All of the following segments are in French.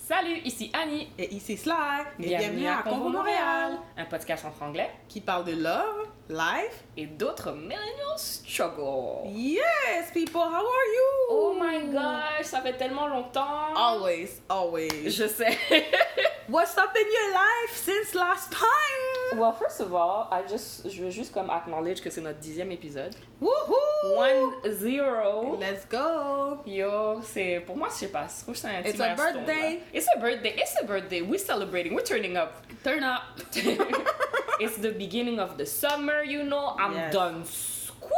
Salut, ici Annie. Et ici Sly. Et bienvenue à Convo Montréal, un podcast en franglais qui parle de love, life et d'autres millennial struggles. Yes, people, how are you? Oh my gosh, ça fait tellement longtemps. Always. Je sais. What's up in your life since last time? Well, first of all, je veux juste comme acknowledge que c'est notre 10e épisode. Woohoo! 1-0. Let's go! Yo, c'est pour moi, je sais pas, je trouve que c'est un petit It's a milestone, birthday. là. It's a birthday. We're celebrating. We're turning up. Turn up! It's the beginning of the summer, you know. I'm Yes. done school,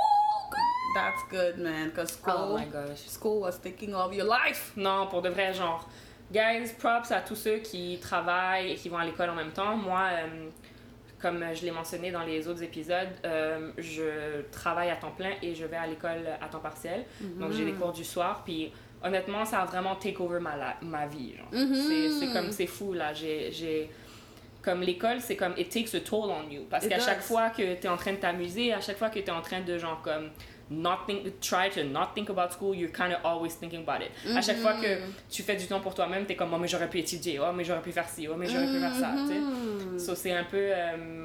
girl. That's good, man, because school, Oh my gosh. school was taking all your life. Non, pour de vrai, genre. Guys, props à tous ceux qui travaillent et qui vont à l'école en même temps. Moi, comme je l'ai mentionné dans les autres épisodes, je travaille à temps plein et je vais à l'école à temps partiel. Donc, j'ai des cours du soir. Puis, honnêtement, ça a vraiment take over ma vie. Genre. C'est fou, là. Comme l'école, c'est comme it takes a toll on you. Parce qu'à chaque fois que tu es en train de t'amuser, à chaque fois que tu es en train de, genre, comme try to not think about school, you're kind of always thinking about it. À chaque fois que tu fais du temps pour toi-même, t'es comme, oh, mais j'aurais pu étudier, oh, mais j'aurais pu faire ci, oh, mais j'aurais pu faire ça, tu sais. So, c'est un peu,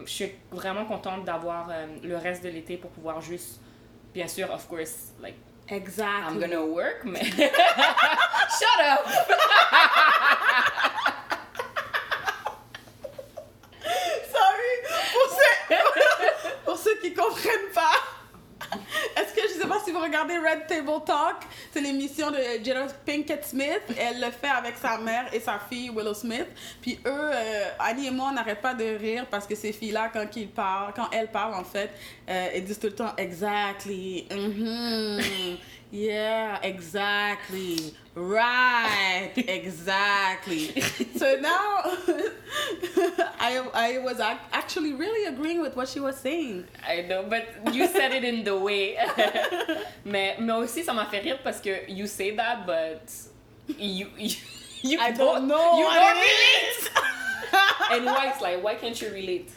je suis vraiment contente d'avoir le reste de l'été pour pouvoir juste, bien sûr, of course, like, Exactly. I'm gonna work, mais... Shut up! Sorry! Pour ceux qui comprennent pas, est-ce que je sais pas si vous regardez Red Table Talk, c'est l'émission de Jada Pinkett Smith. Elle le fait avec sa mère et sa fille Willow Smith. Puis eux, Annie et moi, on n'arrête pas de rire parce que ces filles-là, quand elles parlent en fait, elles disent tout le temps exactly, yeah, exactly, right, exactly. So now, I was actually really agreeing with what she was saying. I know, but you said it in the way. mais aussi, ça m'a fait rire parce que you say that, but you I don't know. You what don't it is. relate. And why it's like, why can't you relate?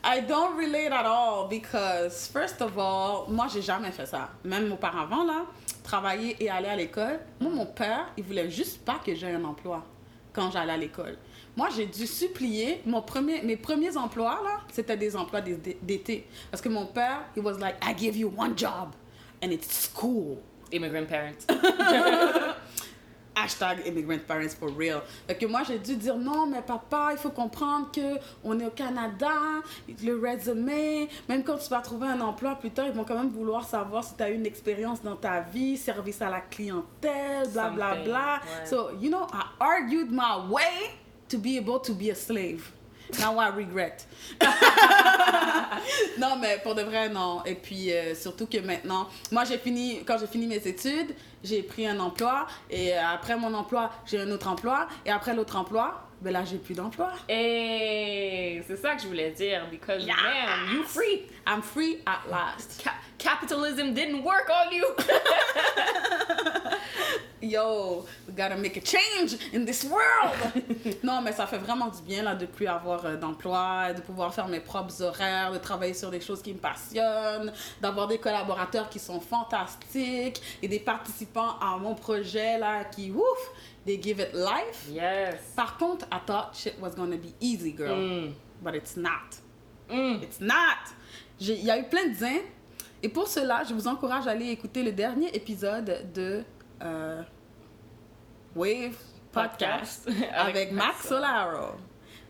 I don't relate at all because, first of all, moi, j'ai jamais fait ça. Même auparavant, là, travailler et aller à l'école. Moi, mon père, il voulait juste pas que j'aie un emploi quand j'allais à l'école. Moi, j'ai dû supplier. Mes premiers emplois, là, c'était des emplois d'été. Parce que mon père, he was like, I give you one job, and it's school. Immigrant parents. Hashtag immigrant parents for real. Fait que moi, j'ai dû dire non, mais papa, il faut comprendre qu'on est au Canada, le résumé, même quand tu vas trouver un emploi plus tard, ils vont quand même vouloir savoir si tu as eu une expérience dans ta vie, service à la clientèle, bla bla bla. Ouais. So, you know, I argued my way to be able to be a slave. Now I regret. Non, mais pour de vrai, non. Et puis, surtout que maintenant, moi, quand j'ai fini mes études, j'ai pris un emploi. Et après mon emploi, j'ai un autre emploi. Et après l'autre emploi, ben là, j'ai plus d'emploi. Hey, c'est ça que je voulais dire. Because, man, you free. I'm free at last. Capitalism didn't work on you. Yo, we gotta make a change in this world. Non, mais ça fait vraiment du bien là de plus avoir d'emploi, de pouvoir faire mes propres horaires, de travailler sur des choses qui me passionnent, d'avoir des collaborateurs qui sont fantastiques et des participants à mon projet là qui, ouf, they give it life. Yes. Par contre, I thought shit was gonna be easy, girl. But it's not. It's not. Il y a eu plein de zins. Et pour cela, je vous encourage à aller écouter le dernier épisode de Wave Podcast avec Max Solaro.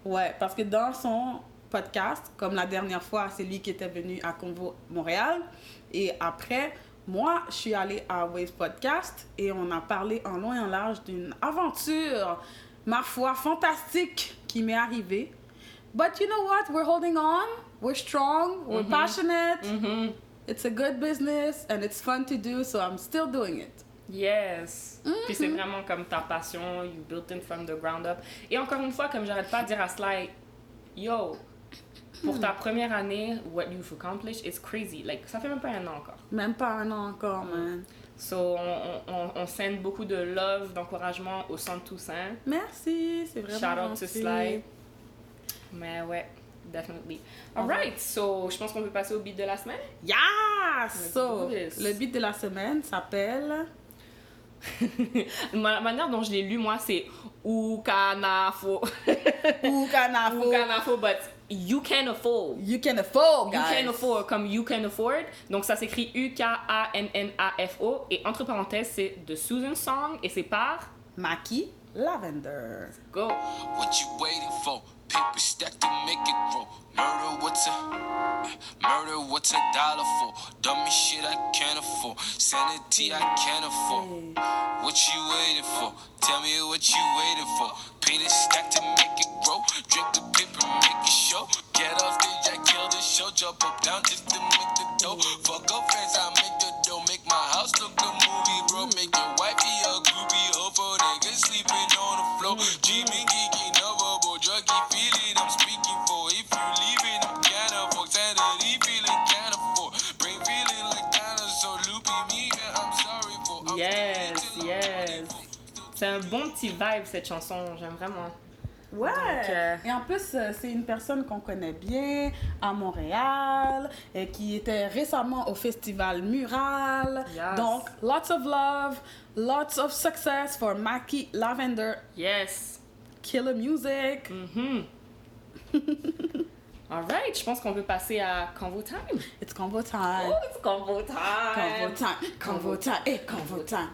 Ouais, parce que dans son podcast, comme la dernière fois, c'est lui qui était venu à Convo Montréal. Et après, moi, je suis allée à Wave Podcast et on a parlé en long et en large d'une aventure, ma foi, fantastique qui m'est arrivée. But you know what? We're holding on. We're strong. We're passionate. It's a good business and it's fun to do, so I'm still doing it. Yes. Puis c'est vraiment comme ta passion, you built it from the ground up. Et encore une fois, comme j'arrête pas de dire à Sly, yo, pour ta première année, what you've accomplished is crazy. Like, ça fait même pas un an encore. Même pas un an encore, man. So, on send beaucoup de love, d'encouragement au Centre Toussaint. Merci, c'est vraiment Shout out to gentil. Sly. Mais ouais, definitely. Alright, so je pense qu'on peut passer au beat de la semaine. Yeah! Let's So, do this. le beat de la semaine s'appelle La manière dont je l'ai lu, moi, c'est Ukanafo. Ukanafo. Ukanafo, but you can afford. You can afford, guys. You can afford, comme you can afford. Donc, ça s'écrit Ukannafo. Et entre parenthèses, c'est The Susan Song. Et c'est par Maki Lavender. Go. What you waiting for? Paper stack to make it grow. Murder, what's a dollar for? Dummy shit I can't afford. Sanity I can't afford. What you waiting for? Tell me what you waiting for. Paper stack to make it grow. Drink the paper, make it show. Get off stage, I kill the show. Jump up down just to make the dough. Fuck up fans, I make the dough. Make my house look a movie, bro. Make your wifey a groupie. Hoe for niggas sleeping on the floor. Dreaming, geeking, lovable, druggy feeling I'm speaking for. If you leave it, I'm kinda for sanity, feeling kinda for. Brain feeling like dinosaur, loopy me, yeah, I'm sorry for. I'm Yes. C'est un bon petit vibe, cette chanson. J'aime vraiment. Ouais. Donc, Et en plus, c'est une personne qu'on connaît bien à Montréal et qui était récemment au festival Mural. Yes. Donc, lots of love, lots of success for Maki Lavender. Yes. Killer music. Alright, je pense qu'on peut passer à Convo Time. It's convo time. Oh, it's Convo Time. Convo time. Convo time. Et convo time.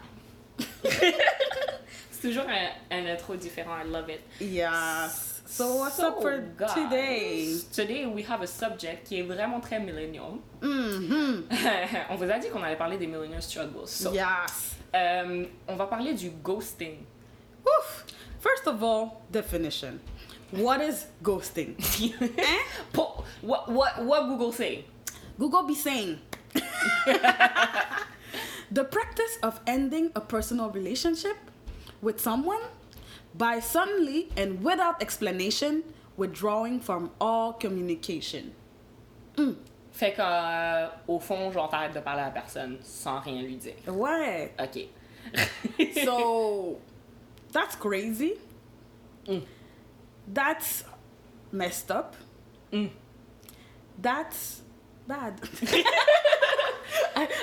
C'est toujours un intro différent. I love it. Yes. So what's up for guys, today? Today, we have a subject qui est vraiment très millennial. Mm-hmm. On vous a dit qu'on allait parler des millennial struggles. So, Yes. on va parler du ghosting. Oof. First of all, definition. What is ghosting? What Google say? Google be saying the practice of ending a personal relationship with someone by suddenly and without explanation withdrawing from all communication. Fait que, au fond, genre, t'arrêtes de parler à la personne sans rien lui dire. Ouais. OK. So that's crazy. That's messed up. That's bad.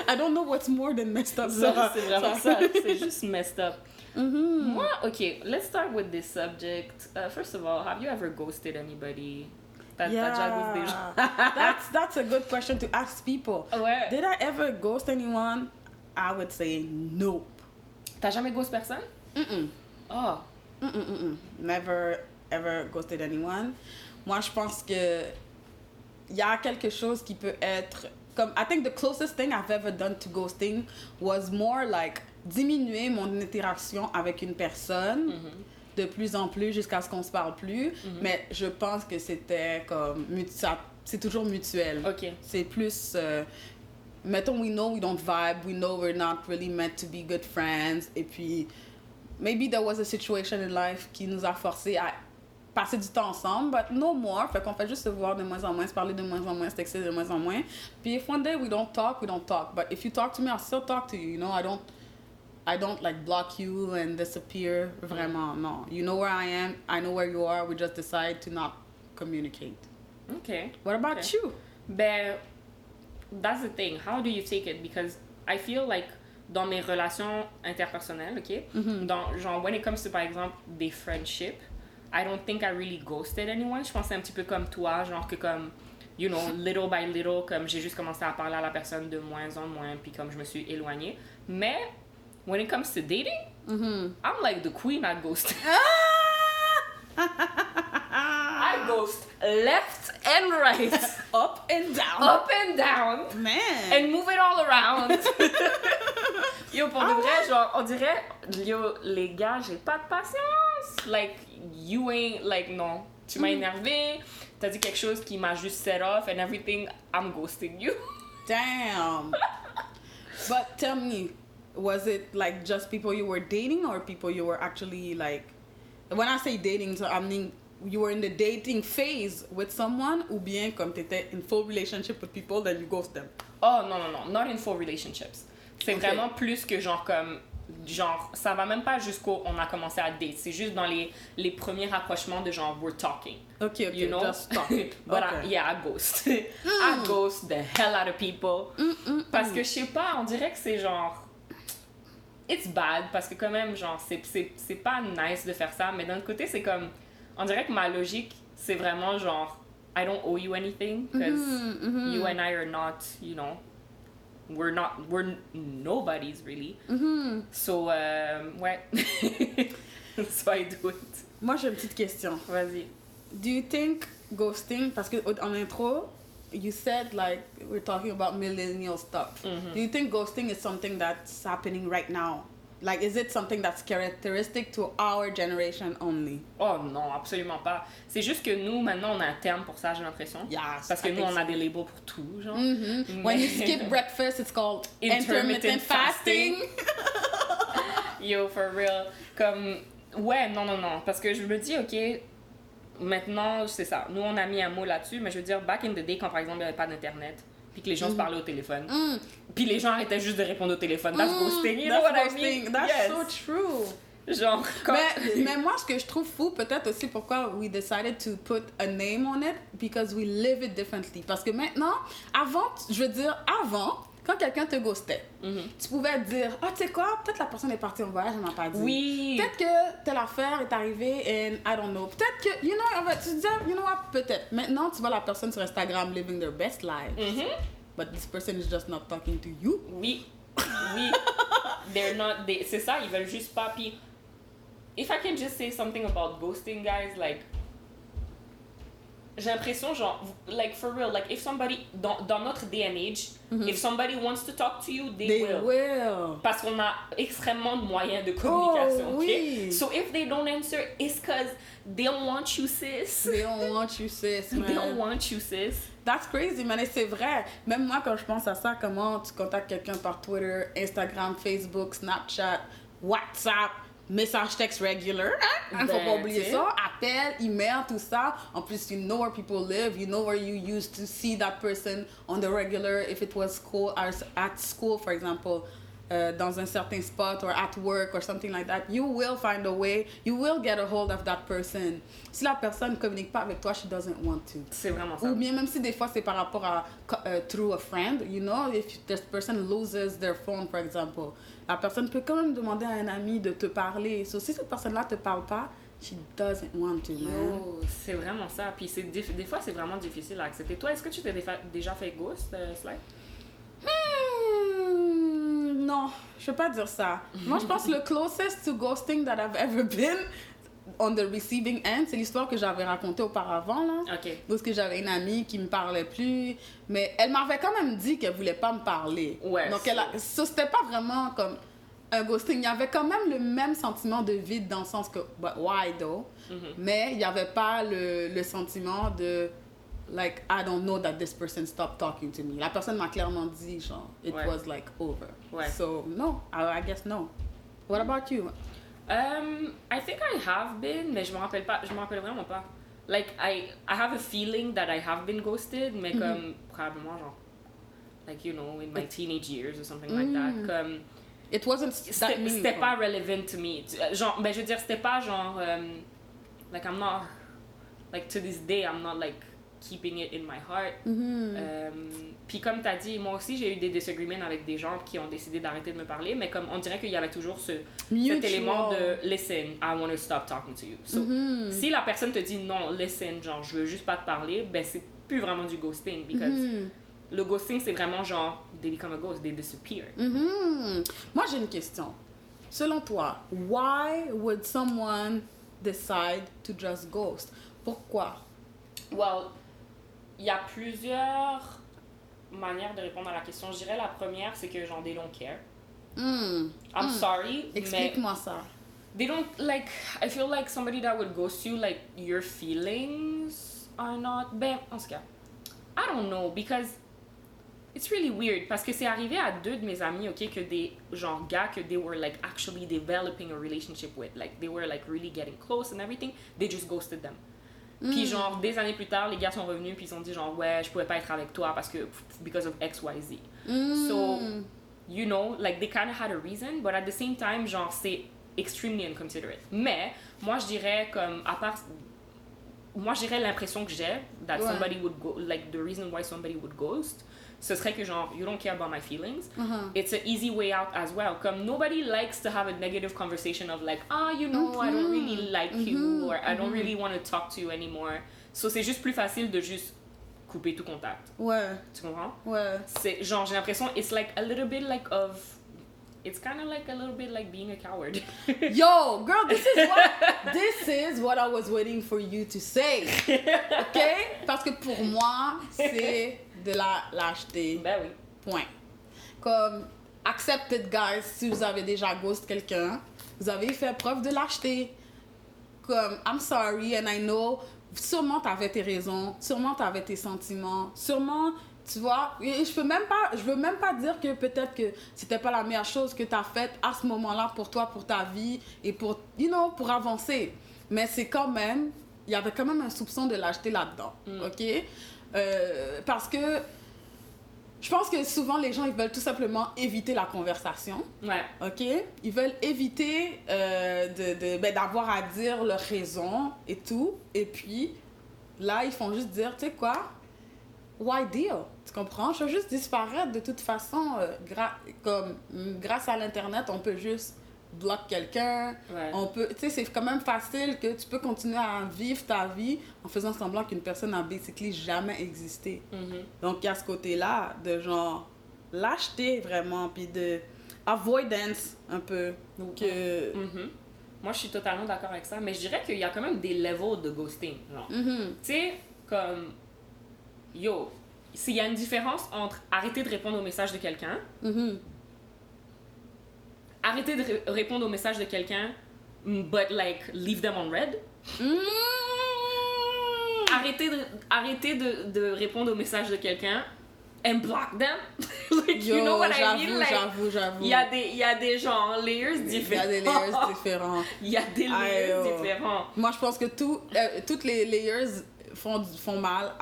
I don't know what's more than messed up. Ça, c'est vraiment ça. C'est juste messed up. Moi, OK, let's start with this subject. First of all, have you ever ghosted anybody? T'as déjà ghosté des gens? That's a good question to ask people. Ouais. Did I ever ghost anyone? I would say nope. T'as jamais ghosté personne? Oh. Never ever ghosted anyone. Moi, je pense que il y a quelque chose qui peut être comme I think the closest thing I've ever done to ghosting was more like diminuer mon interaction avec une personne de plus en plus jusqu'à ce qu'on se parle plus. Mais je pense que c'était comme c'est toujours mutuel. OK. C'est plus mettons we know we don't vibe, we know we're not really meant to be good friends et puis maybe there was a situation in life qui nous a forcé à passer du temps ensemble, but no more. Fait qu'on fait juste se voir de moins en moins, se parler de moins en moins, se texter de moins en moins. Puis if one day we don't talk, we don't talk. But if you talk to me, I'll still talk to you. You know, I don't like block you and disappear. Vraiment, no. You know where I am, I know where you are. We just decide to not communicate. OK. What about you? Ben, that's the thing. How do you take it? Because I feel like dans mes relations interpersonnelles, OK? Genre, when it comes to, par exemple, des friendships, I don't think I really ghosted anyone. Je pense que c'est un petit peu comme toi, genre que comme, you know, little by little, comme j'ai juste commencé à parler à la personne de moins en moins, puis comme je me suis éloignée. Mais, when it comes to dating, I'm like the queen at ghosting. I ghost left and right. Up and down. Up and down. Man. And move it all around. Yo, pour de vrai, genre, on dirait, yo, les gars, j'ai pas de patience. Like, you ain't, like, non. Tu m'as énervé, t'as dit quelque chose qui m'a juste set off and everything, I'm ghosting you. Damn. But tell me, was it like just people you were dating or people you were actually like, when I say dating, so I mean you were in the dating phase with someone ou bien comme t'étais in full relationship with people then you ghost them? Oh, non, not in full relationships. C'est Okay. vraiment plus que genre comme, genre, ça va même pas jusqu'au on a commencé à date. C'est juste dans les premiers rapprochements de genre we're talking. Okay, You know? just stop it. But Okay. I ghost. I ghost the hell out of people. Parce que je sais pas, on dirait que c'est genre. it's bad parce que quand même, genre, c'est pas nice de faire ça, mais d'un autre côté, c'est comme, on dirait que ma logique, c'est vraiment genre, I don't owe you anything because you and I are not, you know, we're nobodies really. So, ouais. So I do it. Moi, j'ai une petite question. Vas-y. Do you think ghosting, parce que en intro, you said like we're talking about millennial stuff. Do you think ghosting is something that's happening right now? Like, is it something that's characteristic to our generation only? Oh non, absolument pas. C'est juste que nous, maintenant, on a un terme pour ça, j'ai l'impression. Yes, parce que nous, on a des labels pour tout, genre. When you skip breakfast, it's called intermittent fasting. Yo, for real. Comme, ouais, non. Parce que je me dis, OK, maintenant, c'est ça. Nous, on a mis un mot là-dessus, mais je veux dire, back in the day, quand par exemple, il n'y avait pas d'Internet, puis que les gens se parlaient au téléphone, puis les gens arrêtaient juste de répondre au téléphone. That's ghosting, you know what I mean? That's so true. Genre, quand... mais moi, ce que je trouve fou, peut-être aussi pourquoi we decided to put a name on it, because we live it differently. Parce que maintenant, avant, quand quelqu'un te ghostait, tu pouvais dire, tu sais quoi, peut-être la personne est partie en voyage, elle m'a pas dit. Oui. Peut-être que telle affaire est arrivée and I don't know. Peut-être que, you know, tu te disais, you know what, peut-être. Maintenant, tu vois la personne sur Instagram living their best life. But this person is just not talking to you. Oui. C'est ça, ils veulent juste pas. Puis, if I can just say something about ghosting, guys, like, j'ai l'impression, genre, like, for real, like, if somebody, dans notre day and age, if somebody wants to talk to you, they will. Parce qu'on a extrêmement de moyens de communication, oui. So if they don't answer, it's because they don't want you, sis. They don't want you, sis, man. They don't want you, sis. That's crazy, man. Et c'est vrai. Même moi, quand je pense à ça, comment tu contactes quelqu'un par Twitter, Instagram, Facebook, Snapchat, WhatsApp, message texte regular, hein? Faut pas oublier ça. Appel, email, tout ça. En plus, you know where people live. You know where you used to see that person on the regular. If it was school, at school, for example, dans un certain spot, or at work, or something like that, you will find a way. You will get a hold of that person. Si la personne ne communique pas avec toi, she doesn't want to. C'est vraiment ça. Ou bien même si des fois c'est par rapport à through a friend, you know, if this person loses their phone, for example, la personne peut quand même demander à un ami de te parler. So, si cette personne-là te parle pas, she doesn't want to, man. Oh, c'est vraiment ça. Puis des fois, c'est vraiment difficile à accepter. Toi, est-ce que tu t'es déjà fait ghost, Sly? Non, je peux pas dire ça. Moi, je pense que le closest to ghosting that I've ever been on the receiving end, c'est l'histoire que j'avais racontée auparavant, là. OK. Parce que j'avais une amie qui me parlait plus, mais elle m'avait quand même dit qu'elle voulait pas me parler. Ouais. Donc, ça, c'était pas vraiment comme un ghosting. Il y avait quand même le même sentiment de vide dans le sens que, but why though? Mais il y avait pas le sentiment de, like, I don't know that this person stopped talking to me. La personne m'a clairement dit, genre, it was like over. Ouais. So, no, I guess no. What about you? I think I have been, mais je me rappelle vraiment pas. Like, I have a feeling that I have been ghosted, mais comme, probablement, genre, like, you know, in my teenage years or something like that, comme... It wasn't that meaningful. C'était pas relevant to me. Genre, ben, je veux dire, c'était pas genre, like, I'm not, like, to this day, I'm not, like, keeping it in my heart. Puis comme t'as dit, moi aussi j'ai eu des disagreements avec des gens qui ont décidé d'arrêter de me parler, mais comme on dirait qu'il y avait toujours cet élément de listen, I want to stop talking to you. So, si la personne te dit non, listen, genre je veux juste pas te parler, ben c'est plus vraiment du ghosting, because le ghosting c'est vraiment genre they become a ghost, they disappear. Moi j'ai une question. Selon toi, why would someone decide to just ghost? Pourquoi? Well, il y a plusieurs manière de répondre à la question. Je dirais la première, c'est que genre, they don't care. I'm sorry, explique-moi ça. They don't, like, I feel like somebody that would ghost you, like, your feelings are not, ben, en tout cas, I don't know, because it's really weird, parce que c'est arrivé à 2 de mes amis, ok, que des, genre, gars que they were, like, actually developing a relationship with, like, they were, like, really getting close and everything, they just ghosted them. Puis genre, des années plus tard, les gars sont revenus puis ils ont dit genre, ouais, je pouvais pas être avec toi parce que, because of X, Y, Z. So, you know, like, they kind of had a reason, but at the same time, genre, c'est extremely inconsiderate. Mais, moi, je dirais comme, à part, moi, je dirais l'impression que j'ai, that somebody would go, like, the reason why somebody would ghost, ce serait que genre, you don't care about my feelings. It's an easy way out as well. Comme nobody likes to have a negative conversation of like, you know, I don't really like you, or I don't really want to talk to you anymore. So c'est juste plus facile de juste couper tout contact. Ouais. Tu comprends? Ouais. C'est genre, j'ai l'impression, it's like a little bit like of... It's kind of like a little bit like being a coward. Yo, girl, this is what I was waiting for you to say. OK? Parce que pour moi, c'est de la lâcheté. Ben oui. Point. Comme, accept it, guys. Si vous avez déjà ghost quelqu'un, vous avez fait preuve de lâcheté. Comme, I'm sorry and I know, sûrement t'avais tes raisons, sûrement t'avais tes sentiments, sûrement... Tu vois, et je veux même pas dire que peut-être que c'était pas la meilleure chose que t'as faite à ce moment-là pour toi, pour ta vie et pour, pour avancer. Mais c'est quand même, il y avait quand même un soupçon de lâcheté là-dedans, ok? Parce que je pense que souvent les gens, ils veulent tout simplement éviter la conversation, ok? Ils veulent éviter d'avoir à dire leurs raisons et tout. Et puis, là, ils font juste dire, tu sais quoi? Why deal? Tu comprends? Je veux juste disparaître de toute façon. Grâce à l'Internet, on peut juste bloquer quelqu'un. On peut, tu sais, c'est quand même facile que tu peux continuer à vivre ta vie en faisant semblant qu'une personne n'a basically jamais existé. Donc, il y a ce côté-là de genre lâcheté vraiment, puis de avoidance un peu. Que... Moi, je suis totalement d'accord avec ça, mais je dirais qu'il y a quand même des levels de ghosting. Tu sais, comme... Yo, s'il y a une différence entre arrêter de répondre aux messages de quelqu'un, arrêter de répondre aux messages de quelqu'un, but like, leave them on red. Arrêter de répondre aux messages de quelqu'un and block them. Like, yo, you know what I mean? Like, j'avoue. Il y a des genre layers différents. Il y a des layers différents. Il y a des layers différents. Moi, je pense que toutes les layers font mal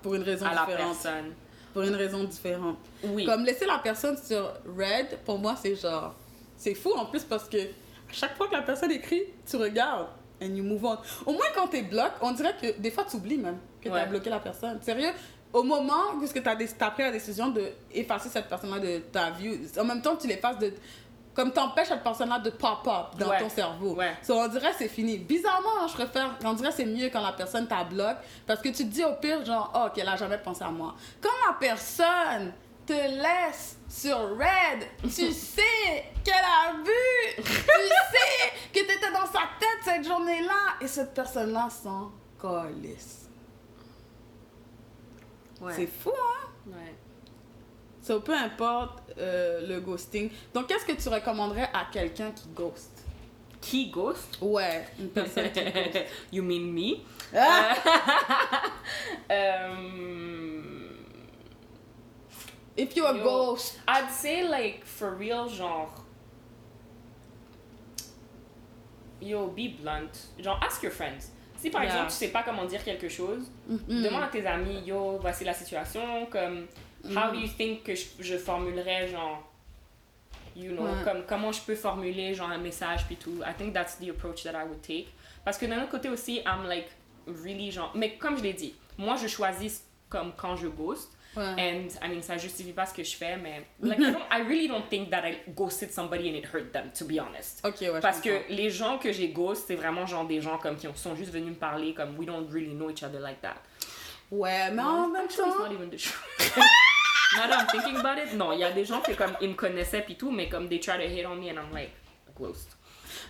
pour une raison différente. La personne. Pour une raison différente. Oui. Comme laisser la personne sur red, pour moi, c'est genre... C'est fou en plus parce que à chaque fois que la personne écrit, tu regardes and you move on. Au moins, quand t'es bloqué, on dirait que des fois, tu oublies même que t'as bloqué la personne. Sérieux, au moment où t'as pris la décision d'effacer cette personne-là de ta vie, en même temps, tu l'effaces de... Comme t'empêches cette personne-là de pop-up dans ton cerveau. So, on dirait que c'est fini. Bizarrement, on dirait que c'est mieux quand la personne t'a bloqué parce que tu te dis au pire, genre, oh, qu'elle a jamais pensé à moi. Quand la personne te laisse sur red, tu sais qu'elle a vu, tu sais que t'étais dans sa tête cette journée-là et cette personne-là s'en calisse. C'est fou, hein? Ouais. So, peu importe le ghosting. Donc, qu'est-ce que tu recommanderais à quelqu'un qui ghost? Qui ghost? Ouais, une personne qui ghost. You mean me? If you're a ghost. I'd say like for real, genre. Yo, be blunt. Genre, ask your friends. Si par exemple, tu sais pas comment dire quelque chose, demande à tes amis, yo, voici la situation, comme, how do you think que je formulerais, genre, you know, comme, comment je peux formuler, genre, un message, puis tout. I think that's the approach that I would take. Parce que d'un autre côté aussi, I'm like, really, genre, mais comme je l'ai dit, moi, je choisis comme quand je ghost. And, I mean, ça justifie pas ce que je fais, mais, like, I really don't think that I ghosted somebody and it hurt them, to be honest. Parce que les gens que j'ai ghost, c'est vraiment genre des gens comme qui sont juste venus me parler, comme, we don't really know each other like that. Ouais, mais en même temps... It's not even the truth. Now that I'm thinking about it, non, il y a des gens qui, comme, ils me connaissaient pis tout, mais comme, they try to hit on me and I'm like, ghost.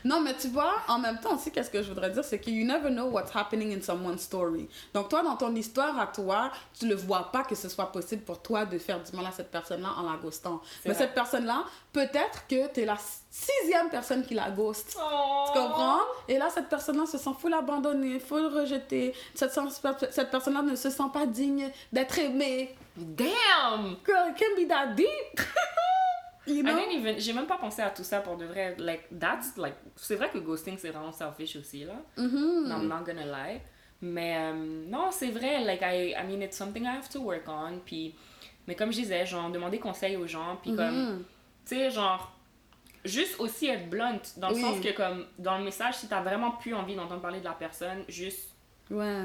Non, mais tu vois, en même temps aussi, qu'est-ce que je voudrais dire, c'est que you never know what's happening in someone's story. Donc, toi, dans ton histoire à toi, tu ne vois pas que ce soit possible pour toi de faire du mal à cette personne-là en la ghostant. Mais cette personne-là, peut-être que tu es la 6e personne qui la ghost. Oh. Tu comprends? Et là, cette personne-là se sent full abandonnée, full rejetée. Cette personne-là ne se sent pas digne d'être aimée. Damn! Girl, it can be that deep. You know? J'ai même pas pensé à tout ça pour de vrai. Like, that's like, c'est vrai que ghosting c'est vraiment selfish aussi là. I'm not gonna lie. Mais non, c'est vrai. Like, I mean, it's something I have to work on. Puis, mais comme je disais, genre, demander conseil aux gens. Puis comme, tu sais, genre, juste aussi être blunt. Dans le sens que, comme, dans le message, si t'as vraiment plus envie d'entendre parler de la personne, juste. Ouais.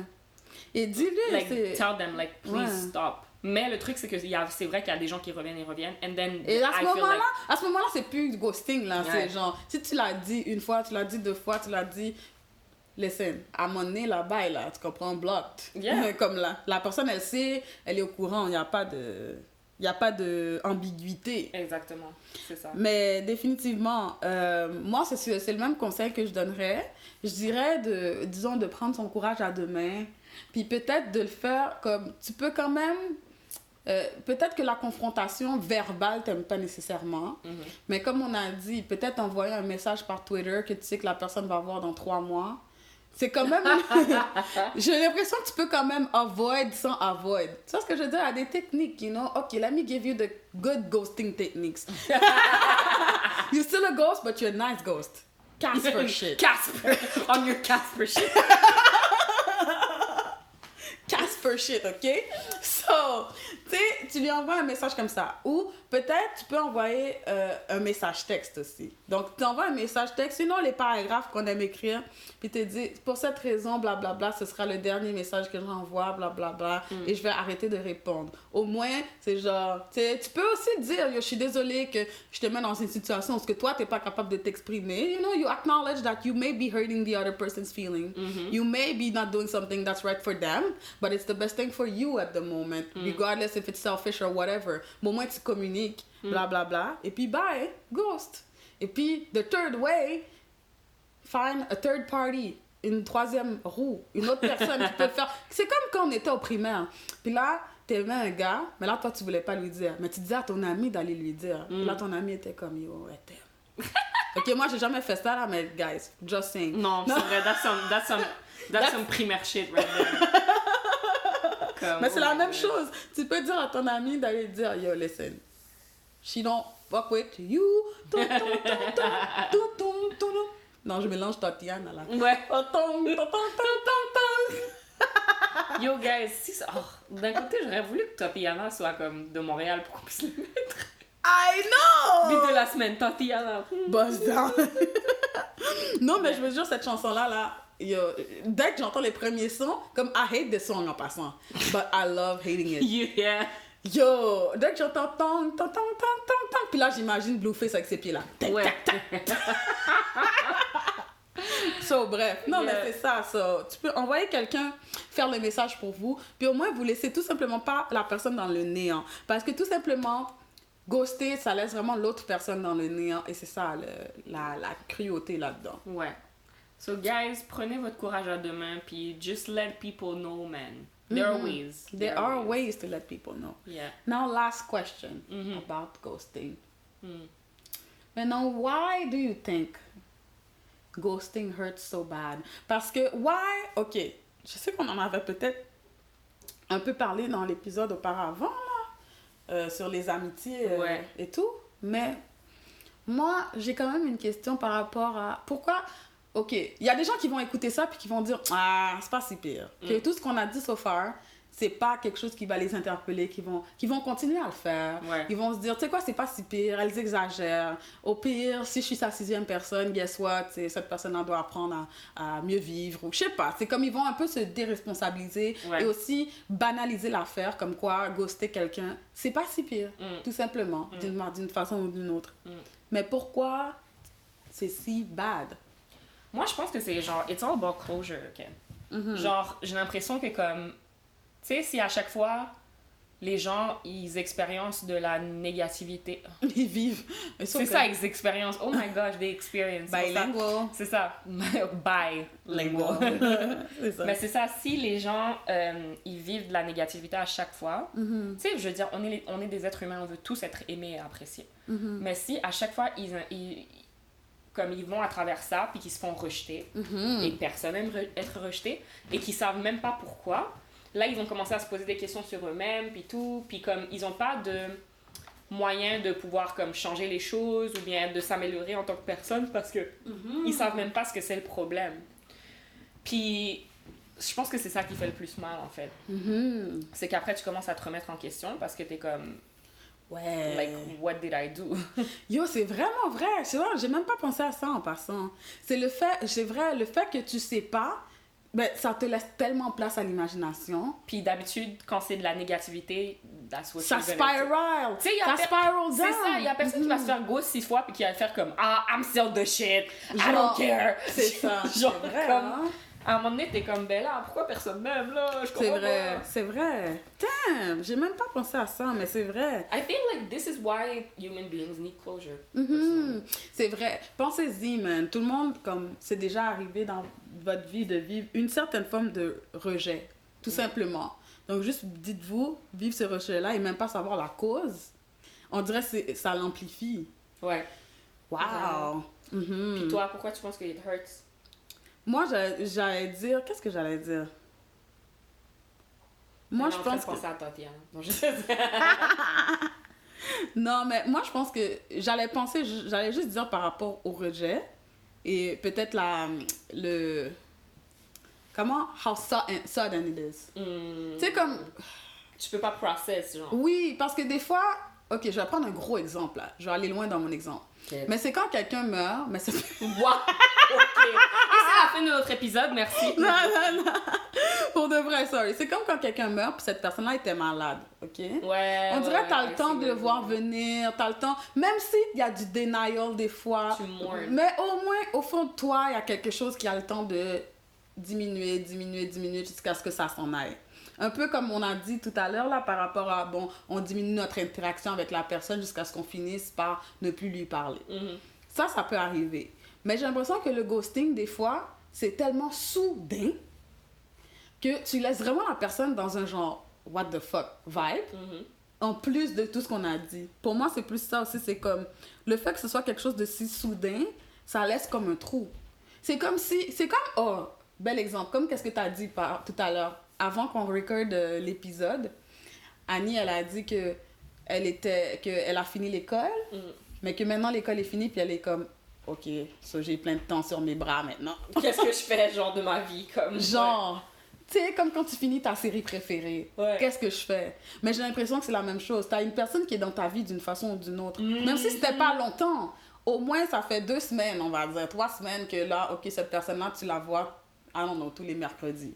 Et dis-le. Like, tell them, like, please stop. Mais le truc, c'est que c'est vrai qu'il y a des gens qui reviennent et reviennent. And then, Et à I feel like... ce moment-là, c'est plus du ghosting, là. Ouais. C'est genre, si tu l'as dit une fois, tu l'as dit 2 fois, tu l'as dit... Listen, à un moment donné, là-bas, là, tu comprends, blocked. Yeah. Comme la personne, elle sait, elle est au courant, il n'y a pas de... Il n'y a pas d'ambiguïté. Exactement, c'est ça. Mais définitivement, moi, c'est le même conseil que je donnerais. Je dirais, disons, de prendre son courage à deux mains. Puis peut-être de le faire comme... Tu peux quand même... peut-être que la confrontation verbale t'aime pas nécessairement. Mais comme on a dit, peut-être envoyer un message par Twitter que tu sais que la personne va voir dans 3 mois. C'est quand même... J'ai l'impression que tu peux quand même avoid sans avoid. Tu vois ce que je veux dire? Il y a des techniques, you know? OK, let me give you the good ghosting techniques. You're still a ghost, but you're a nice ghost. Casper shit. Casper! On your Casper shit. Casper shit, OK? So, tu sais, tu lui envoies un message comme ça. Ou peut-être tu peux envoyer un message texte aussi. Donc, tu envoies un message texte, sinon les paragraphes qu'on aime écrire, puis tu dis, pour cette raison, blablabla, ce sera le dernier message que je renvoie, blablabla, et je vais arrêter de répondre. Au moins, c'est genre, tu sais, tu peux aussi dire, yo, je suis désolée que je te mets dans une situation où toi, tu n'es pas capable de t'exprimer. You know, you acknowledge that you may be hurting the other person's feeling. You may be not doing something that's right for them, but it's the best thing for you at the moment, regardless if it's selfish or whatever. Mais au moins, tu communiques, blablabla, bla, et puis bye, ghost. Et puis, the third way, find a third party, une troisième roue, une autre personne qui peut faire... C'est comme quand on était au primaire. Puis là, t'aimais un gars, mais là, toi, tu voulais pas lui dire. Mais tu disais à ton ami d'aller lui dire. Puis là, ton ami était comme, yo, elle t'aime. OK, moi, j'ai jamais fait ça, là, mais guys, just saying. Non, c'est vrai, that's some primaire shit right there. Mais c'est la même chose. Tu peux dire à ton ami d'aller dire, yo, listen, she don't fuck with you. Non, je mélange Tatiana, là. Ouais. Yo, guys, d'un côté, j'aurais voulu que Tatiana soit comme de Montréal pour qu'on puisse le mettre. I know! Beat de la semaine, Tatiana. Buzz down. Non, mais je veux dire, cette chanson-là, là, yo, dès que j'entends les premiers sons, comme I hate the song en passant, but I love hating it. Yeah. Yo, dès que j'entends tong, tong, tong, tong, tong, tong, puis là, j'imagine Blueface avec ses pieds là. Ouais. So, bref. Non, mais c'est ça. So, tu peux envoyer quelqu'un faire le message pour vous, puis au moins, vous laissez tout simplement pas la personne dans le néant. Parce que tout simplement, ghoster, ça laisse vraiment l'autre personne dans le néant, et c'est ça, la cruauté là-dedans. Ouais. So, guys, prenez votre courage à deux mains, puis just let people know, man. There are ways. There are ways to let people know. Yeah. Now, last question about ghosting. Maintenant, why do you think ghosting hurts so bad? Parce que, ok, je sais qu'on en avait peut-être un peu parlé dans l'épisode auparavant, là, sur les amitiés et tout, mais moi, j'ai quand même une question par rapport à pourquoi... Ok, il y a des gens qui vont écouter ça puis qui vont dire « Ah, c'est pas si pire. » Que tout ce qu'on a dit so far, c'est pas quelque chose qui va les interpeller, qui vont continuer à le faire. Ouais. Ils vont se dire « Tu sais quoi, c'est pas si pire, elles exagèrent. Au pire, si je suis sa 6e personne, guess what, cette personne doit apprendre à mieux vivre. » Ou je sais pas, c'est comme ils vont un peu se déresponsabiliser et aussi banaliser l'affaire, comme quoi ghoster quelqu'un, c'est pas si pire, tout simplement, d'une façon ou d'une autre. Mais pourquoi c'est si bad? Moi, je pense que c'est genre, it's all about closure, ok? Genre, j'ai l'impression que comme, tu sais, si à chaque fois, les gens, ils expériencent de la négativité. Ils vivent. C'est ça, ils expérimentent. Oh my gosh, they experience. Bilingual. C'est ça. Bilingual. C'est ça. Mais c'est ça, si les gens, ils vivent de la négativité à chaque fois, tu sais, je veux dire, on est des êtres humains, on veut tous être aimés et appréciés. Mais si à chaque fois, comme ils vont à travers ça, puis qu'ils se font rejeter, et personne n'aime être rejeté, et qu'ils savent même pas pourquoi, là, ils vont commencer à se poser des questions sur eux-mêmes, puis tout, puis comme ils ont pas de moyen de pouvoir comme changer les choses, ou bien de s'améliorer en tant que personne, parce que ils savent même pas ce que c'est le problème. Puis, je pense que c'est ça qui fait le plus mal, en fait. C'est qu'après, tu commences à te remettre en question, parce que t'es comme... Ouais. Like, what did I do? Yo, c'est vraiment vrai. C'est vrai, j'ai même pas pensé à ça en passant. C'est vrai, le fait que tu sais pas, Ben, ça te laisse tellement place à l'imagination. Puis d'habitude, quand c'est de la négativité, that's what Ça you're gonna do. spiral. Tu sais, Ça spiral down. C'est ça, il y a personne qui va se faire ghost 6 fois puis qui va faire comme ah, I'm still the shit, I Genre, don't care. C'est ça. Genre, c'est vrai, comme, hein? à un moment donné, t'es comme, ben là, pourquoi personne m'aime, là? Je C'est comprends vrai, pas. c'est vrai. Damn, j'ai même pas pensé à ça, mais c'est vrai. I feel like this is why human beings need closure. Mhm. C'est vrai. Pensez-y, man. Tout le monde, comme, c'est déjà arrivé dans votre vie de vivre une certaine forme de rejet, tout simplement. Donc, juste dites-vous, vivre ce rejet-là et même pas savoir la cause, on dirait que ça l'amplifie. Ouais. Wow! Mhm. Puis toi, pourquoi tu penses que it hurts? Moi, j'allais dire... Qu'est-ce que j'allais dire? Moi, je pense que... penser à Tatiana. Non, je sais. Non, mais moi, je pense que j'allais juste dire par rapport au rejet et peut-être comment? How sudden it is. Tu sais, comme... Tu peux pas process, genre. Oui, parce que des fois... Ok, je vais prendre un gros exemple, là. Je vais aller loin dans mon exemple. Okay. Mais c'est quand quelqu'un meurt, mais c'est... Wow! OK. Et c'est la fin de notre épisode, merci. Non. Pour de vrai, sorry. C'est comme quand quelqu'un meurt, puis cette personne-là était malade, ok? Ouais. On dirait que t'as le temps de le c'est voir venir, t'as le temps... Même s'il y a du denial des fois, Tu mournes. mais au moins, au fond de toi, il y a quelque chose qui a le temps de diminuer jusqu'à ce que ça s'en aille. Un peu comme on a dit tout à l'heure, là, par rapport à, bon, on diminue notre interaction avec la personne jusqu'à ce qu'on finisse par ne plus lui parler. Mhm. Ça peut arriver. Mais j'ai l'impression que le ghosting, des fois, c'est tellement soudain que tu laisses vraiment la personne dans un genre what the fuck vibe, Mhm. en plus de tout ce qu'on a dit. Pour moi, c'est plus ça aussi, c'est comme le fait que ce soit quelque chose de si soudain, ça laisse comme un trou. C'est comme, oh, bel exemple, comme qu'est-ce que tu as dit tout à l'heure, avant qu'on recorde l'épisode, Annie, elle a dit que qu'elle a fini l'école, mais que maintenant l'école est finie, puis elle est comme, ok, so j'ai plein de temps sur mes bras maintenant. Qu'est-ce que je fais, genre, de ma vie, comme... Genre, tu sais, comme quand tu finis ta série préférée. Ouais. Qu'est-ce que je fais? Mais j'ai l'impression que c'est la même chose. T'as une personne qui est dans ta vie d'une façon ou d'une autre. Même si c'était pas longtemps. Au moins, ça fait 2 semaines, on va dire, 3 semaines que là, ok, cette personne-là, tu la vois, I don't know, tous les mercredis.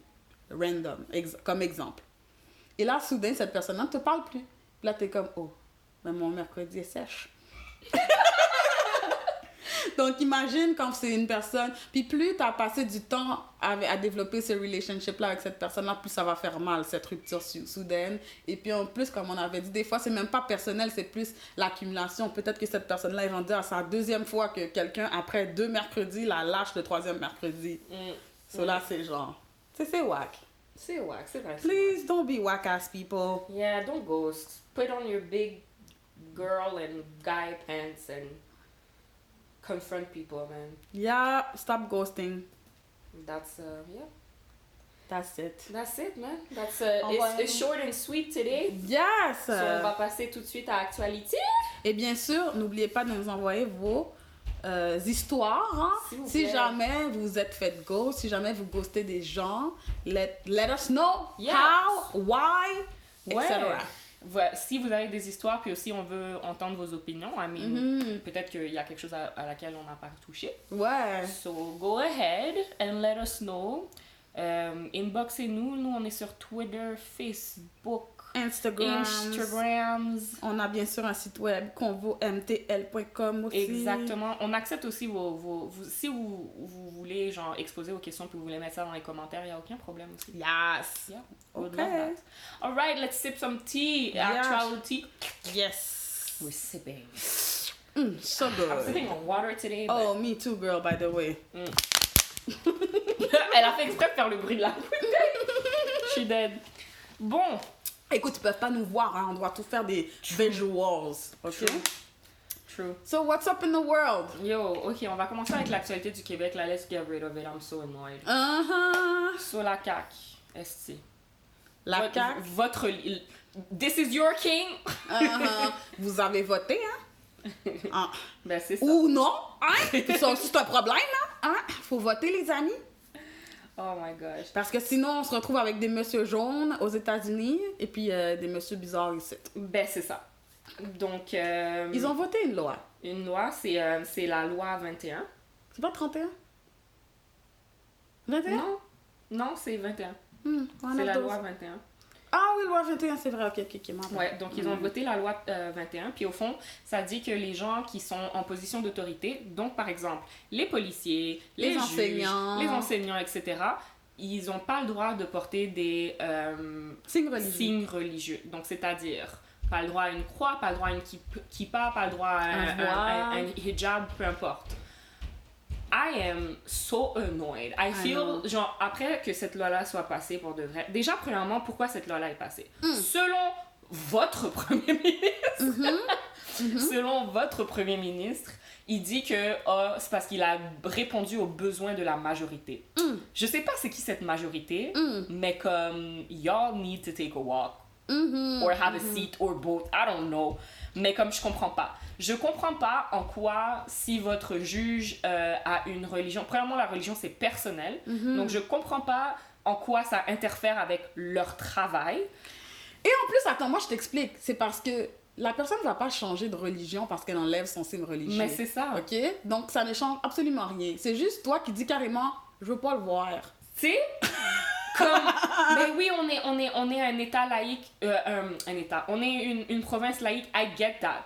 Random, comme exemple. Et là, soudain, cette personne-là ne te parle plus. Puis là, t'es comme, oh, mais mon mercredi est sèche. Donc, imagine quand c'est une personne... Puis plus tu as passé du temps à développer ce relationship-là avec cette personne-là, plus ça va faire mal, cette rupture soudaine. Et puis en plus, comme on avait dit, des fois, c'est même pas personnel, c'est plus l'accumulation. Peut-être que cette personne-là est rendue à sa 2e fois que quelqu'un, après 2 mercredis, la lâche le 3e mercredi. Là, c'est genre... c'est whack. C'est wack, c'est vrai. Please don't be whack-ass people. Yeah, don't ghost. Put on your big girl and guy pants and confront people, man. Yeah, stop ghosting. That's, yeah. That's it. That's it, man. That's, it's short and sweet today. Yes! So, on va passer tout de suite à l'actualité. Et bien sûr, n'oubliez pas de nous envoyer vos histoires. Hein? Si jamais vous vous êtes fait ghost, si jamais vous ghostez des gens, let us know how, why, etc. Voilà. Si vous avez des histoires, puis aussi on veut entendre vos opinions, I mean, peut-être qu'il y a quelque chose à laquelle on n'a pas touché. Ouais. So, go ahead and let us know. Inboxez-nous. Nous, on est sur Twitter, Facebook, Instagrams. On a bien sûr un site web, convomtl.com aussi. Exactement. On accepte aussi si vous voulez genre exposer vos questions puis vous voulez mettre ça dans les commentaires, il n'y a aucun problème aussi. Yes. Yeah, would love that. All right, let's sip some tea. Actual tea. Yes. We're sipping. So good. I'm sipping on water today. Oh, me too, girl, by the way. Elle a fait exprès de faire le bruit de la bouteille. Je suis dead. Bon. Écoute, ils peuvent pas nous voir, hein? On doit tout faire des visuals. Ok? True. So, what's up in the world? Yo, ok, on va commencer avec l'actualité du Québec. Là, let's get rid of it. I'm so annoyed. So, la CAQ, ST. La CAQ? Votre... This is your king. Vous avez voté, hein? Ben, c'est ça. Ou non, hein? C'est un problème, là. Hein? Faut voter, les amis. Oh my gosh. Parce que sinon, on se retrouve avec des messieurs jaunes aux États-Unis et puis des messieurs bizarres ici. Ben, c'est ça. Donc... Ils ont voté une loi. Une loi, c'est la loi 21. C'est pas 31? 21? Non. Non, c'est 21. One C'est of la those. loi 21. Ah oui, loi 21, c'est vrai. Ok, ma Ouais, donc ils ont voté la loi 21, puis au fond, ça dit que les gens qui sont en position d'autorité, donc par exemple les policiers, les juges, enseignants. les enseignants, etc., ils n'ont pas le droit de porter des signes religieux. Donc c'est-à-dire, pas le droit à une croix, pas le droit à une kippa, pas le droit à un hijab, peu importe. I am so annoyed. I feel, genre, après que cette loi-là soit passée pour de vrai... Déjà, premièrement, pourquoi cette loi-là est passée? Selon votre premier ministre, selon votre premier ministre, il dit que c'est parce qu'il a répondu aux besoins de la majorité. Je sais pas c'est qui cette majorité, mais comme, y'all need to take a walk. Or have a seat, or both, I don't know. Mais comme je comprends pas en quoi, si votre juge a une religion, premièrement la religion c'est personnel, donc je comprends pas en quoi ça interfère avec leur travail. Et en plus, attends, moi je t'explique, c'est parce que la personne ne va pas changer de religion parce qu'elle enlève son signe religieux. Mais c'est ça. Ok? Donc ça ne change absolument rien. C'est juste toi qui dis carrément, je veux pas le voir. Tu sais? Comme, mais oui, on est un état laïque, on est une province laïque, I get that.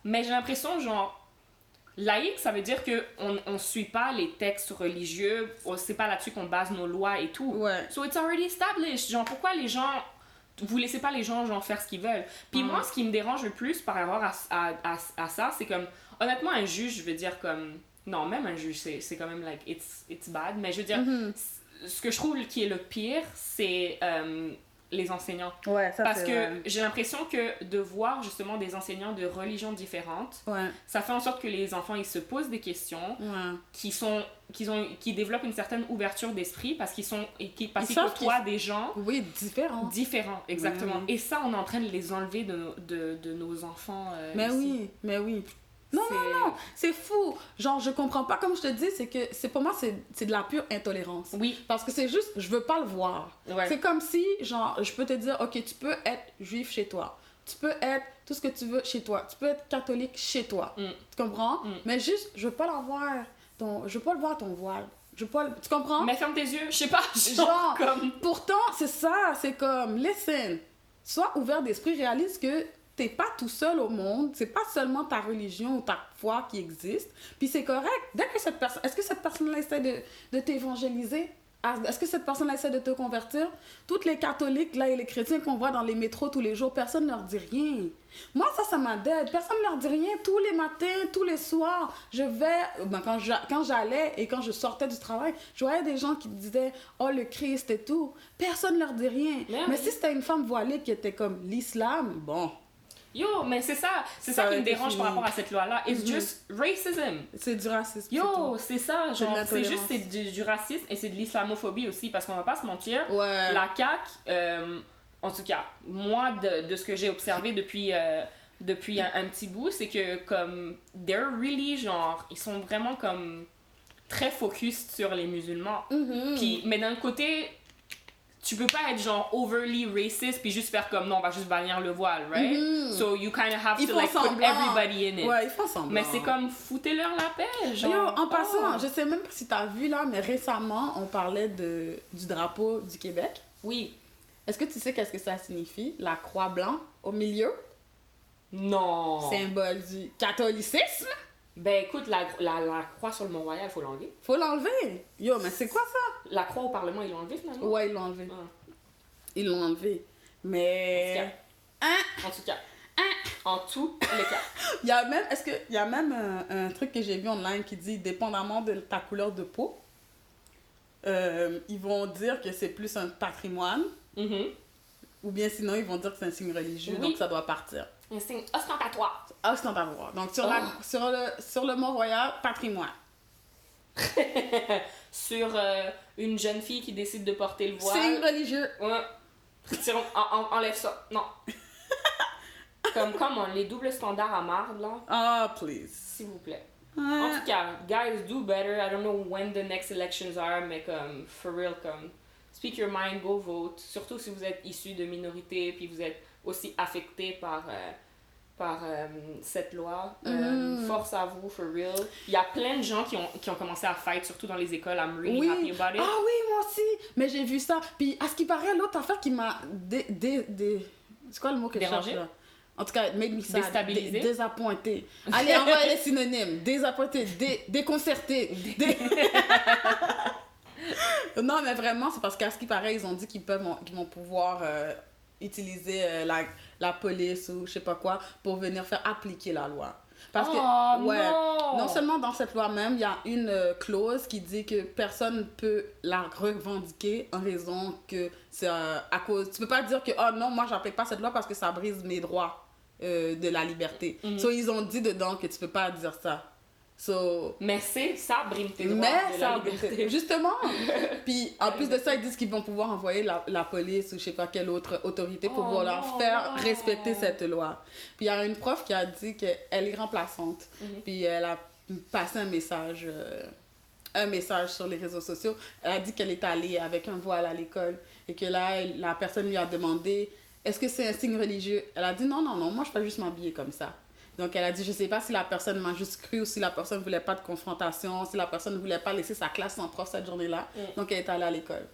Mais j'ai l'impression, genre, laïque, ça veut dire qu'on suit pas les textes religieux, c'est pas là-dessus qu'on base nos lois et tout. Ouais. So it's already established. Genre, pourquoi les gens, vous laissez pas les gens, genre, faire ce qu'ils veulent? Puis moi, ce qui me dérange le plus par rapport à ça, c'est comme, honnêtement, un juge, je veux dire, comme, non, même un juge, c'est quand même, like, it's bad, mais je veux dire, ce que je trouve qui est le pire, c'est les enseignants. Ouais, ça parce que j'ai l'impression que de voir justement des enseignants de religions différentes, ça fait en sorte que les enfants ils se posent des questions, qui développent une certaine ouverture d'esprit parce qu'ils côtoient des gens différents, exactement. Et ça, on est en train de les enlever de nos enfants. Mais ici. oui. Non, c'est fou. Genre, je comprends pas. Comme je te dis, c'est que pour moi, c'est de la pure intolérance. Oui. Parce que c'est juste, je veux pas le voir. Ouais. C'est comme si, genre, je peux te dire, ok, tu peux être juif chez toi. Tu peux être tout ce que tu veux chez toi. Tu peux être catholique chez toi. Tu comprends? Mais juste, je veux pas la voir. Je veux pas le voir ton voile. Tu comprends? Mais ferme tes yeux, je sais pas. Genre, comme... pourtant, c'est ça. C'est comme, listen, sois ouvert d'esprit, réalise que t'es pas tout seul au monde, c'est pas seulement ta religion ou ta foi qui existe, puis c'est correct. Dès que est-ce que cette personne-là essaie de t'évangéliser? Est-ce que cette personne-là essaie de te convertir? Toutes les catholiques là et les chrétiens qu'on voit dans les métros tous les jours, personne ne leur dit rien. Moi, ça m'aide. Personne ne leur dit rien. Tous les matins, tous les soirs, je vais... quand j'allais et quand je sortais du travail, je voyais des gens qui disaient « Oh, le Christ et tout ». Personne ne leur dit rien. Mais si c'était une femme voilée qui était comme l'islam, bon... Yo, mais c'est ça qui me dérange par rapport à cette loi-là. It's just racism. C'est du racisme. Yo, c'est ça. Genre, c'est du racisme et c'est de l'islamophobie aussi, parce qu'on va pas se mentir. Ouais. La CAQ, en tout cas, moi, de ce que j'ai observé depuis un petit bout, c'est que comme, they're really, genre, ils sont vraiment comme très focus sur les musulmans. Puis, mais d'un côté... Tu peux pas être genre overly racist puis juste faire comme non, on va juste bannir le voile, right? So you kind of have to like put everybody in it. Ouais, ils font semblant. Mais c'est comme foutez-leur la paix, genre. Yo, en passant, je sais même pas si t'as vu là, mais récemment, on parlait du drapeau du Québec. Oui. Est-ce que tu sais qu'est-ce que ça signifie? La croix blanche au milieu? Non. Symbole du catholicisme? Ben écoute, la croix sur le Mont-Royal, faut l'enlever. Faut l'enlever. Yo, mais c'est quoi ça? La croix au Parlement, ils l'ont enlevé finalement? Ouais, ils l'ont enlevé. Ils l'ont enlevé. Mais... En tout cas. En tous les cas. Il y a même un truc que j'ai vu online qui dit, dépendamment de ta couleur de peau, ils vont dire que c'est plus un patrimoine, ou bien sinon ils vont dire que c'est un signe religieux, donc ça doit partir. Un signe ostentatoire. Ostentatoire. Donc sur le Mont-Royal, patrimoine. Sur une jeune fille qui décide de porter le voile. Signe religieux. Ouais. Enlève ça. Non. Comme les doubles standards à marde, là. Ah, please. S'il vous plaît. En tout cas, guys, do better. I don't know when the next elections are, mais comme, for real, comme, speak your mind, go vote. Surtout si vous êtes issu de minorités, puis vous êtes aussi affecté par par cette loi. Force à vous, for real. Il y a plein de gens qui ont commencé à fight, surtout dans les écoles. I'm really happy about it. Ah oui, moi aussi. Mais j'ai vu ça. Puis, à ce qui paraît, l'autre affaire qui m'a... C'est quoi le mot que je cherche, là? En tout cas, made me sad. Déstabilisé. Désappointé. Allez, envoyez les synonymes. Désappointé, déconcerté. Non, mais vraiment, c'est parce qu'à ce qui paraît, ils ont dit qu'ils vont pouvoir utiliser la police ou je sais pas quoi pour venir faire appliquer la loi. Parce que, non seulement dans cette loi même, il y a une clause qui dit que personne ne peut la revendiquer en raison que c'est à cause... Tu peux pas dire que, oh non, moi, j'applique pas cette loi parce que ça brise mes droits de la liberté. So, ils ont dit dedans que tu peux pas dire ça. Mais ça brime tes droits de la liberté. Justement. Puis en plus de ça, ils disent qu'ils vont pouvoir envoyer la police ou je sais pas quelle autre autorité pour pouvoir leur faire respecter cette loi. Puis il y a une prof qui a dit qu'elle est remplaçante. Puis elle a passé un message sur les réseaux sociaux. Elle a dit qu'elle est allée avec un voile à l'école et que là, la personne lui a demandé « Est-ce que c'est un signe religieux? » Elle a dit « Non, moi je peux juste m'habiller comme ça. » Donc, elle a dit, je sais pas si la personne m'a juste cru ou si la personne voulait pas de confrontation, si la personne voulait pas laisser sa classe sans prof cette journée-là. Donc, elle est allée à l'école.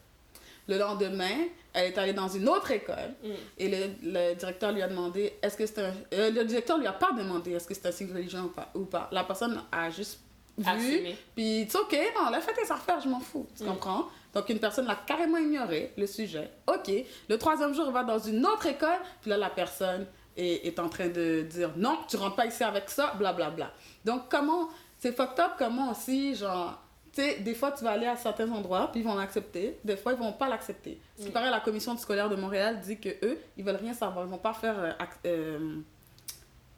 Le lendemain, elle est allée dans une autre école et le directeur lui a demandé, est-ce que c'est le directeur lui a pas demandé est-ce que c'est un signe religieux ou pas. La personne a juste vu, puis c'est ok, non, elle a fait tes affaires, je m'en fous, tu comprends? Donc, une personne l'a carrément ignoré, le sujet. Ok, le troisième jour, elle va dans une autre école, puis là, la personne... est en train de dire non, tu rentres pas ici avec ça, blablabla. Bla, bla. Donc, c'est fucked up comment aussi, genre, tu sais, des fois tu vas aller à certains endroits, puis ils vont l'accepter, des fois ils vont pas l'accepter. Ce qui paraît, la commission scolaire de Montréal dit que eux, ils veulent rien savoir, ils vont pas faire.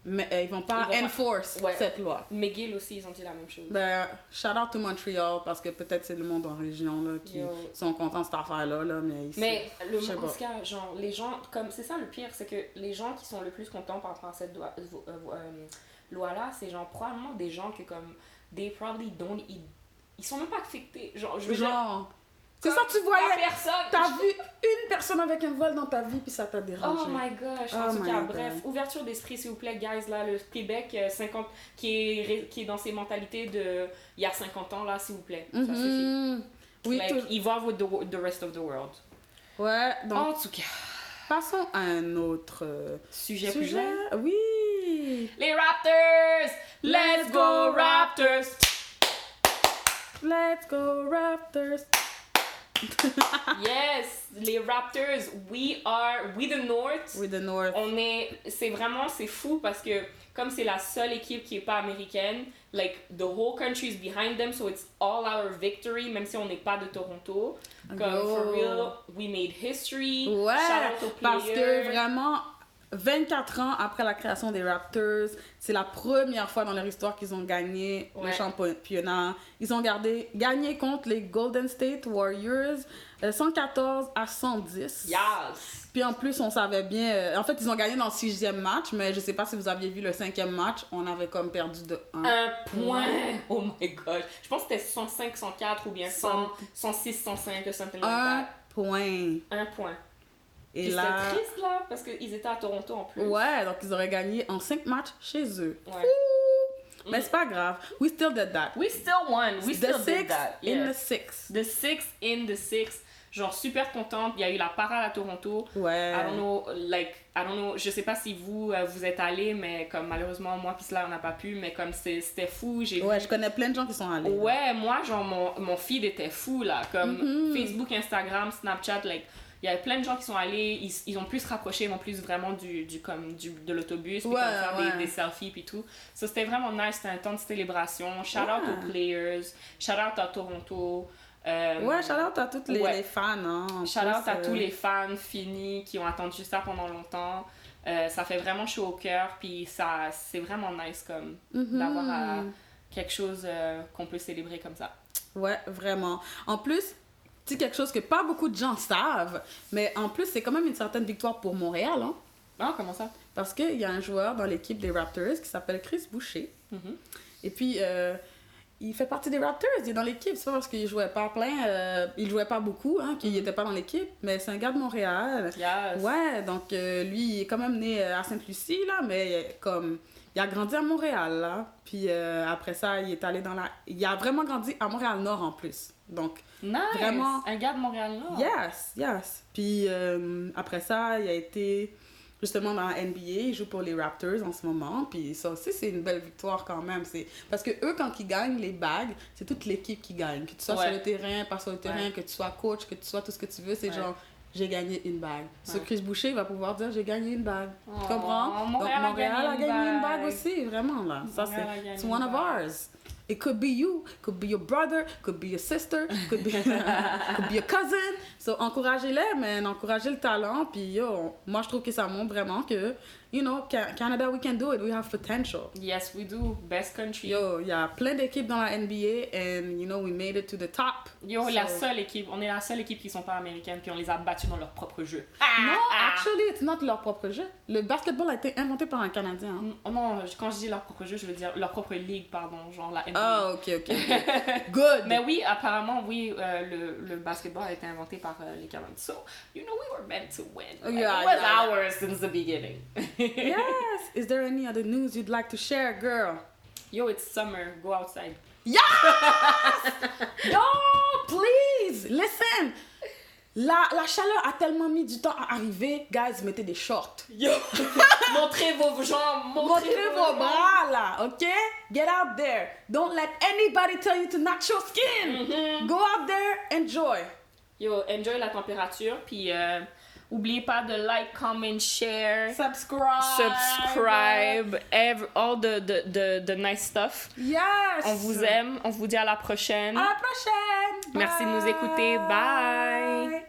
Ils vont pas enforce cette loi. McGill aussi, ils ont dit la même chose. Ben, shout out to Montreal, parce que peut-être c'est le monde en région là, qui sont contents de cette affaire-là, mais ici... Mais en tout cas, genre, les gens, comme c'est ça le pire, c'est que les gens qui sont le plus contents par rapport à cette loi-là, c'est genre probablement des gens que comme, they probably don't, ils sont même pas affectés. Genre, je veux dire... C'est ça, tu voyais, personne. T'as vu une personne avec un voile dans ta vie, puis ça t'a dérangé. Oh my gosh, en tout cas, bref, ouverture d'esprit, s'il vous plaît, guys, là, le Québec, 50, qui est dans ses mentalités de il y a 50 ans, là, s'il vous plaît, ça suffit. Oui, like, evolve with the rest of the world. Ouais, donc... En tout cas. Passons à un autre sujet. Oui! Les Raptors! Let's go, Raptors! Let's go, Raptors! Yes, les Raptors, we the North. We the North. C'est fou parce que comme c'est la seule équipe qui est pas américaine, like the whole country is behind them, so it's all our victory, même si on n'est pas de Toronto. Comme for real, we made history. Ouais, shout out aux players. Parce que vraiment, 24 ans après la création des Raptors, c'est la première fois dans leur histoire qu'ils ont gagné le championnat. Ils ont gagné contre les Golden State Warriors 114-110. Yes! Puis en plus, on savait bien... en fait, ils ont gagné dans le 6e match, mais je sais pas si vous aviez vu le 5e match, on avait comme perdu de 1 point! Oh my god! Je pense que c'était 105-104 ou bien 106-105, something like that. 1 point. 1 point. Et puis là... c'était triste, là, parce qu'ils étaient à Toronto en plus. Ouais, donc ils auraient gagné en 5 matchs chez eux. Ouais. Mais c'est pas grave. We still did that. We still won. We still did that. In the six. The six in the six. Genre super contente. Il y a eu la parade à Toronto. Ouais. I don't know. Je sais pas si vous êtes allés, mais comme malheureusement, moi puis cela, on n'a pas pu. Mais comme c'était fou. Je connais plein de gens qui sont allés. Ouais, moi, genre, mon feed était fou, là. Comme Facebook, Instagram, Snapchat, like... Il y a plein de gens qui sont allés, ils ont plus se rapprocher, ils vont plus vraiment de l'autobus, puis faire des selfies puis tout. Ça, c'était vraiment nice, c'était un temps de célébration. Shout out aux players, shout out à Toronto. Shout out à tous les fans. Hein, shout out à tous les fans finis qui ont attendu ça pendant longtemps. Ça fait vraiment chaud au cœur, puis c'est vraiment nice comme d'avoir quelque chose qu'on peut célébrer comme ça. Ouais, vraiment. En plus, c'est quelque chose que pas beaucoup de gens savent, mais en plus, c'est quand même une certaine victoire pour Montréal. Hein? Ah, comment ça? Parce qu'il y a un joueur dans l'équipe des Raptors qui s'appelle Chris Boucher. Et puis, il fait partie des Raptors, il est dans l'équipe. C'est pas parce qu'il jouait pas plein, il jouait pas beaucoup, hein, qu'il était pas dans l'équipe, mais c'est un gars de Montréal. Yes. Ouais, donc lui, il est quand même né à Sainte-Lucie, là, mais comme... Il a grandi à Montréal, là. Puis après ça, il est allé dans la... Il a vraiment grandi à Montréal-Nord, en plus. Donc, nice! Vraiment... Un gars de Montréal-Nord. Yes. Puis après ça, il a été justement dans la NBA. Il joue pour les Raptors en ce moment. Puis ça aussi, c'est une belle victoire quand même. Parce que eux, quand ils gagnent les bagues, c'est toute l'équipe qui gagne. Que tu sois sur le terrain, pas sur le terrain, que tu sois coach, que tu sois tout ce que tu veux. C'est genre... J'ai gagné une bague. Ce Chris Boucher va pouvoir dire j'ai gagné une bague. Tu comprends? Montréal Donc Montréal a gagné une bague aussi, vraiment là. Ça c'est one of ours. It could be you, could be your brother, could be your sister, could be your cousin. So encouragez-les, man, encouragez le talent. Puis yo, moi je trouve que ça montre vraiment que, you know, Canada, we can do it, we have potential. Yes, we do. Best country. Yo, il y a plein d'équipes dans la NBA and you know, we made it to the top. Yo, la seule équipe, on est la seule équipe qui sont pas américaines puis on les a battus dans leur propre jeu. Non, actually, it's not leur propre jeu. Le basketball a été inventé par un Canadien. Hein. Non, quand je dis leur propre jeu, je veux dire leur propre ligue, pardon, genre la NBA. Ah, ok. Good. Mais oui, apparemment, oui, le basketball a été inventé par les Canadiens. So, you know, we were meant to win. Like, it was ours since the beginning. Yes. Is there any other news you'd like to share, girl? Yo, it's summer. Go outside. Yes! No, please, listen. La chaleur a tellement mis du temps à arriver. Guys, mettez des shorts. Yo! Montrez vos jambes. Montrez vos bras, là, ok? Get out there. Don't let anybody tell you to not show skin. Mm-hmm. Go out there, enjoy. Yo, enjoy la température, puis oubliez pas de like, comment, share, subscribe, all the nice stuff. Yes. On vous aime, on vous dit à la prochaine. À la prochaine. Merci de nous écouter. Bye.